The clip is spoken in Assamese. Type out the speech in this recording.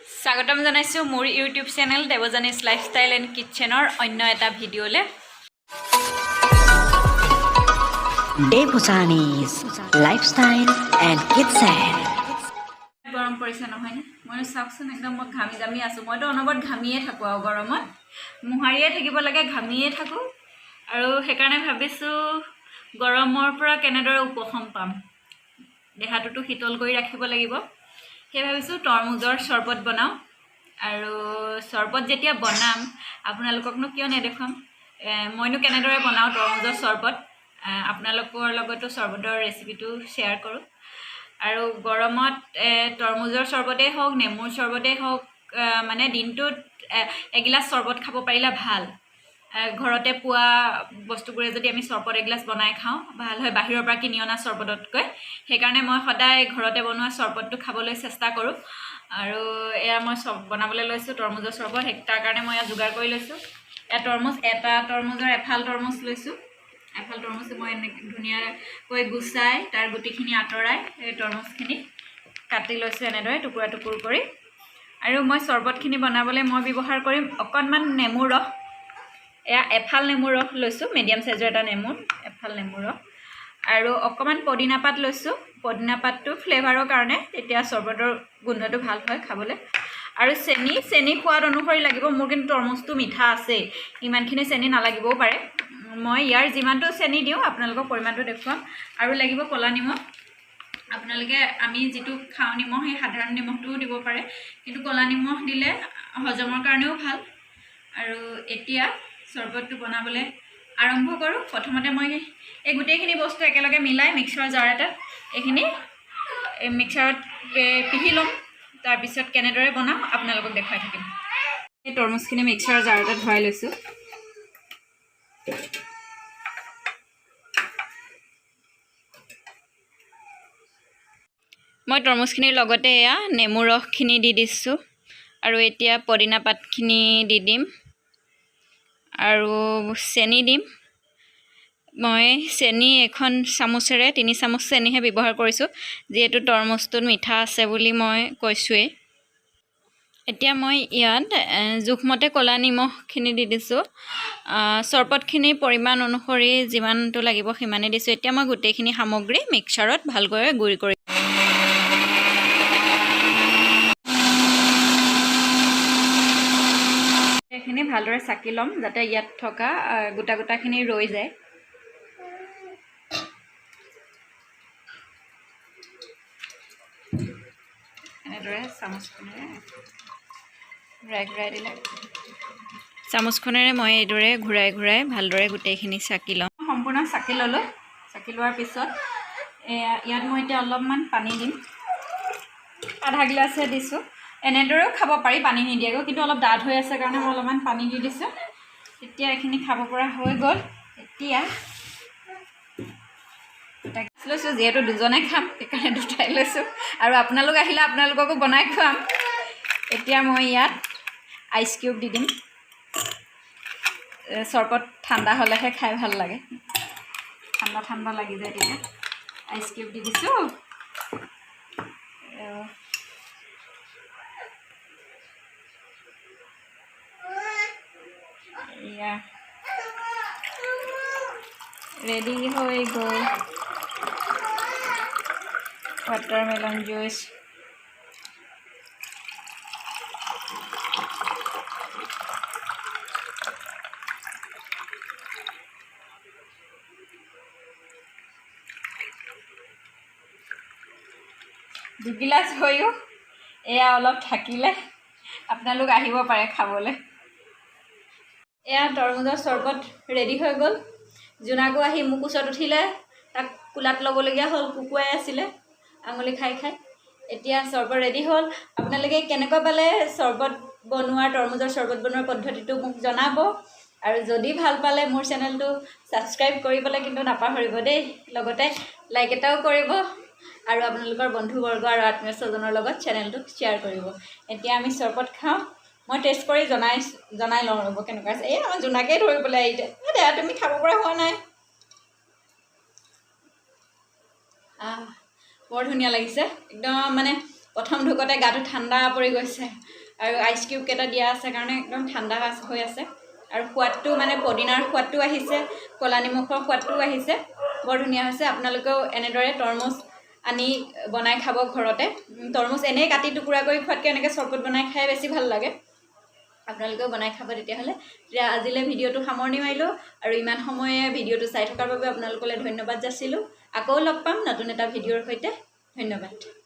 স্বাগতম জানাইছো মোৰ ইউটিউব চেনেল দেৱজানীছ লাইফষ্টাইল এণ্ড কিটচেনৰ অন্য এটা ভিডিঅ'লে। দেৱজানীছ লাইফষ্টাইল এণ্ড কিটচেন। গৰম পৰিছে নহয়নে? মই চাওকচোন একদম মই ঘামি জামি আছোঁ। মইতো অনবৰত ঘামিয়ে থাকোঁ আৰু গৰমত মোহাৰিয়ে থাকিব লাগে, ঘামিয়ে থাকোঁ। আৰু সেইকাৰণে ভাবিছোঁ গৰমৰ পৰা কেনেদৰে উপশম পাম, দেহাটোতো শীতল কৰি ৰাখিব লাগিব। সেই ভাবিছোঁ তৰমুজৰ চৰবত বনাওঁ। আৰু চৰবত যেতিয়া বনাম আপোনালোককনো কিয় নেদেখুৱাম, মইনো কেনেদৰে বনাওঁ তৰমুজৰ চৰবত, আপোনালোকৰ লগতো চৰবতৰ ৰেচিপিটো শ্বেয়াৰ কৰোঁ। আৰু গৰমত তৰমুজৰ চৰবতেই হওক, নেমুৰ চৰবতেই হওক, মানে দিনটোত এগিলাচ চৰবত খাব পাৰিলে ভাল। ঘৰতে পোৱা বস্তুবোৰে যদি আমি চৰবত এগিলাচ বনাই খাওঁ ভাল হয়, বাহিৰৰ পৰা কিনি অনা চৰবততকৈ। সেইকাৰণে মই সদায় ঘৰতে বনোৱা চৰবতটো খাবলৈ চেষ্টা কৰোঁ। আৰু এয়া মই বনাবলৈ লৈছোঁ তৰমুজৰ চৰবত। তাৰ কাৰণে মই এয়া যোগাৰ কৰি লৈছোঁ। এটা তৰমুজৰ এফাল তৰমুজ লৈছোঁ। এফাল তৰমুজ মই এনেকৈ ধুনীয়াকৈ গুচাই তাৰ গুটিখিনি আঁতৰাই এই তৰমুজখিনি কাটি লৈছোঁ এনেদৰে টুকুৰা টুকুৰ কৰি। আৰু মই চৰবতখিনি বনাবলৈ মই ব্যৱহাৰ কৰিম অকণমান নেমুৰ ৰস। এয়া এফাল নেমুৰ ৰস লৈছোঁ, মিডিয়াম চাইজৰ এটা নেমুৰ এফাল নেমুৰ ৰস। আৰু অকণমান পদিনা পাত লৈছোঁ। পদিনা পাতটো ফ্লেভাৰৰ কাৰণে, তেতিয়া চৰবতৰ গোন্ধটো ভাল হয় খাবলৈ। আৰু চেনি সোৱাদ অনুসৰি লাগিব। মোৰ কিন্তু তৰমুজটো মিঠা আছেই, ইমানখিনি চেনি নালাগিবও পাৰে। মই ইয়াৰ যিমানটো চেনি দিওঁ আপোনালোকক পৰিমাণটো দেখুৱাম। আৰু লাগিব ক'লা নিমখ। আপোনালোকে আমি যিটো খাওঁ নিমখ, সেই সাধাৰণ নিমখটোও দিব পাৰে, কিন্তু ক'লা নিমখ দিলে হজমৰ কাৰণেও ভাল। আৰু এতিয়া চৰবতটো বনাবলৈ আৰম্ভ কৰোঁ। প্ৰথমতে মই এই গোটেইখিনি বস্তু একেলগে মিলাই মিক্সাৰ জাৰ এটাত এইখিনি মিক্সাৰত পিহি ল'ম। তাৰপিছত কেনেদৰে বনাওঁ আপোনালোকক দেখুৱাই থাকিম। এই তৰমুজখিনি মিক্সাৰ জাৰ এটাত ভৰাই লৈছোঁ। মই তৰমুজখিনিৰ লগতে এয়া নেমু ৰসখিনি দি দিছোঁ। আৰু এতিয়া পদিনা পাতখিনি দি দিম আৰু চেনি দিম। মই চেনি এখন চামুচেৰে 3 চামুচ চেনিহে ব্যৱহাৰ কৰিছোঁ, যিহেতু তৰমুজটোত মিঠা আছে বুলি মই কৈছোঁৱেই। এতিয়া মই ইয়াত জোখমতে ক'লা নিমখখিনি দি দিছোঁ। চৰবতখিনিৰ পৰিমাণ অনুসৰি যিমানটো লাগিব সিমানেই দিছোঁ। এতিয়া মই গোটেইখিনি সামগ্ৰী মিক্সাৰত ভালকৈ গুড়ি কৰি এইখিনি ভালদৰে চাকি ল'ম, যাতে ইয়াত থকা গোটা গোটাখিনি ৰৈ যায়। এনেদৰে চামুচখনেৰে ঘূৰাই দিলে, চামুচখনেৰে মই এইদৰে ঘূৰাই ভালদৰে গোটেইখিনি চাকি ল'ম। সম্পূৰ্ণ চাকি ল'লোঁ। চাকি লোৱাৰ পিছত ইয়াত মই এতিয়া অলপমান পানী দিম। আধা গিলাচহে দিছোঁ। এনেদৰেও খাব পাৰি পানী নিদিয়াকৈ, কিন্তু অলপ ডাঠ হৈ আছে কাৰণে মই অলপমান পানী দি দিছোঁ। এতিয়া এইখিনি খাব পৰা হৈ গ'ল। এতিয়া লৈছোঁ, যিহেতু দুজনে খাম সেইকাৰণে দুটাই লৈছোঁ। আৰু আপোনালোক আহিলে আপোনালোককো বনাই খুৱাম। এতিয়া মই ইয়াত আইচ কিউব দি দিম। চৰবত ঠাণ্ডা হ'লেহে খাই ভাল লাগে, ঠাণ্ডা লাগি যায় তেতিয়া। আইচ কিউব দি দিছোঁ। এয়া ৰেডি হৈ গ'ল ৱাটাৰমেলন জুইচ। দুগিলাচ হৈও এয়া অলপ থাকিলে, আপোনালোক আহিব পাৰে খাবলৈ। এয়া তৰমুজৰ চৰবত ৰেডি হৈ গ'ল। জোনাকো আহি মোক ওচৰত উঠিলে, তাক কোলাত ল'বলগীয়া হ'ল, কুকুৱাই আছিলে আঙুলি খাই। এতিয়া চৰবত ৰেডি হ'ল। আপোনালোকে কেনেকুৱা পালে তৰমুজৰ চৰবত বনোৱাৰ পদ্ধতিটো মোক জনাব। আৰু যদি ভাল পালে মোৰ চেনেলটো ছাবস্ক্ৰাইব কৰিবলৈ কিন্তু নাপাহৰিব দেই। লগতে লাইক এটাও কৰিব আৰু আপোনালোকৰ বন্ধুবৰ্গ আৰু আত্মীয় স্বজনৰ লগত চেনেলটো শ্বেয়াৰ কৰিব। এতিয়া আমি চৰবত খাওঁ। মই টেষ্ট কৰি জনাই লওঁ ৰ'ব কেনেকুৱা আছে। এই আমাৰ জোনাকেই ধৰিবলৈ আহিছে। দেয়া তুমি খাব পৰা হোৱা নাই। বৰ ধুনীয়া লাগিছে, একদম মানে প্ৰথম ঢোকতে গাটো ঠাণ্ডা পৰি গৈছে আৰু আইচ কিউব কেইটা দিয়া আছে কাৰণে একদম ঠাণ্ডা হৈ আছে আৰু সোৱাদটো মানে পদিনাৰ সোৱাদটো আহিছে ক'লা নিমখৰ সোৱাদটোও আহিছে বৰ ধুনীয়া হৈছে আপোনালোকেও এনেদৰে তৰমুজ আনি বনাই খাব ঘৰতে তৰমুজ এনেই কাটি টুকুৰা কৰি খোৱাতকৈ এনেকৈ চৰবত বনাই খাই বেছি ভাল লাগে আপোনালোকেও বনাই খাব তেতিয়াহ'লে তেতিয়া আজিলৈ ভিডিঅ'টো সামৰণি মাৰিলোঁ আৰু ইমান সময়ে ভিডিঅ'টো চাই থকাৰ বাবে আপোনালোকলৈ ধন্যবাদ যাচিলোঁ আকৌ লগ পাম নতুন এটা ভিডিঅ'ৰ সৈতে ধন্যবাদ